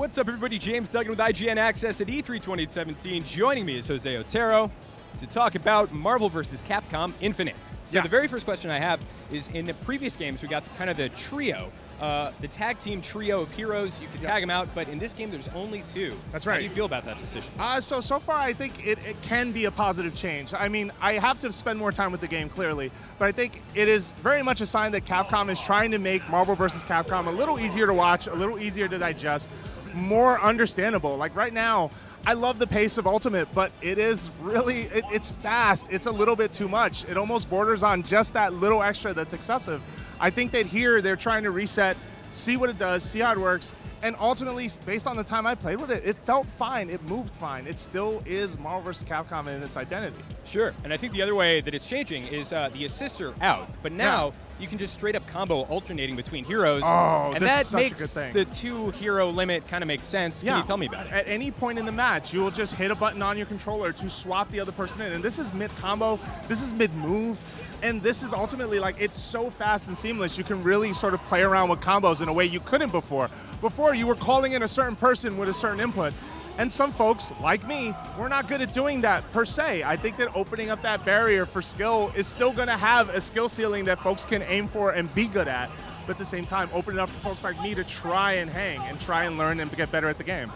What's up, everybody? James Duggan with IGN Access at E3 2017. Joining me is Jose Otero to talk about Marvel vs. Capcom Infinite. So the very first question I have is, in the previous games, we got kind of the trio, the tag team trio of heroes. You can tag them out, but in this game, there's only two. That's right. How do you feel about that decision? So far, I think it can be a positive change. I mean, I have to spend more time with the game, clearly, but I think it is very much a sign that Capcom is trying to make Marvel vs. Capcom a little easier to watch, a little easier to digest, more understandable. Like right now, I love the pace of Ultimate, but it is really, it's fast. It's a little bit too much. It almost borders on just that little extra that's excessive. I think that here they're trying to reset, see what it does, see how it works, and ultimately, based on the time I played with it, it felt fine, it moved fine. It still is Marvel vs. Capcom in its identity. Sure. And I think the other way that it's changing is the assists are out, but now you can just straight up combo alternating between heroes. Oh, and this that is such a makes good thing. the two-hero limit kind of make sense. Can you tell me about it? At any point in the match, you will just hit a button on your controller to swap the other person in. And this is mid-combo, this is mid-move, and this is ultimately, like, it's so fast and seamless, you can really sort of play around with combos in a way you couldn't before. Before, you were calling in a certain person with a certain input. And some folks, like me, we're not good at doing that per se. I think that opening up that barrier for skill is still gonna have a skill ceiling that folks can aim for and be good at. But at the same time, open it up for folks like me to try and hang and try and learn and get better at the game.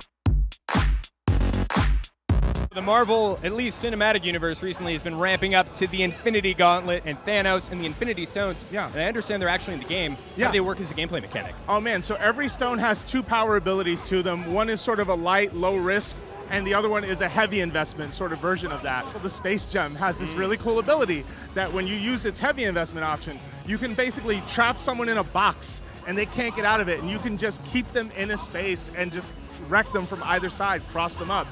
The Marvel, at least cinematic universe, recently has been ramping up to the Infinity Gauntlet and Thanos and the Infinity Stones. Yeah. And I understand they're actually in the game. How do they work as a gameplay mechanic? Oh man, so every stone has two power abilities to them. One is sort of a light, low risk, and the other one is a heavy investment sort of version of that. The Space Gem has this really cool ability that when you use its heavy investment option, you can basically trap someone in a box and they can't get out of it, and you can just keep them in a space and just wreck them from either side, cross them up.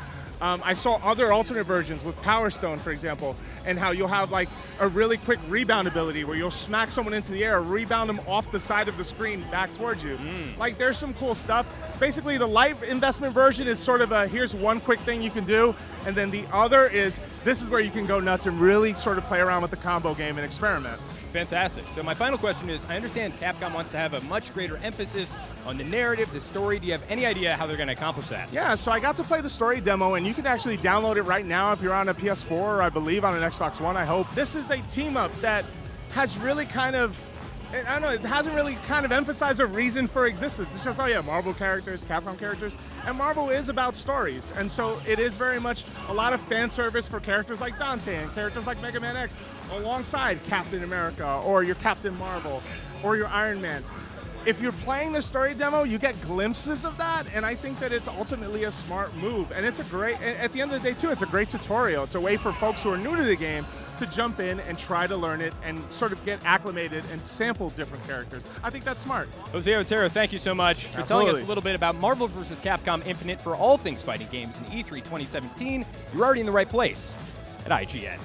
I saw other alternate versions with Power Stone, for example, and how you'll have like a really quick rebound ability where you'll smack someone into the air, rebound them off the side of the screen back towards you. Like, there's some cool stuff. Basically, the light investment version is sort of a, here's one quick thing you can do, and then the other is, this is where you can go nuts and really sort of play around with the combo game and experiment. Fantastic. So my final question is, I understand Capcom wants to have a much greater emphasis on the narrative, the story. Do you have any idea how they're going to accomplish that? Yeah, so I got to play the story demo, and you can actually download it right now if you're on a PS4 or I believe on an Xbox One, I hope. This is a team-up that has really kind of, I don't know, it hasn't really kind of emphasized a reason for existence. It's just, oh yeah, Marvel characters, Capcom characters, and Marvel is about stories. And so it is very much a lot of fan service for characters like Dante and characters like Mega Man X alongside Captain America or your Captain Marvel or your Iron Man. If you're playing the story demo, you get glimpses of that, and I think that it's ultimately a smart move. And it's a great, at the end of the day too, it's a great tutorial. It's a way for folks who are new to the game to jump in and try to learn it and sort of get acclimated and sample different characters. I think that's smart. Jose Otero, thank you so much for telling us a little bit about Marvel vs. Capcom Infinite for all things fighting games in E3 2017. You're already in the right place at IGN.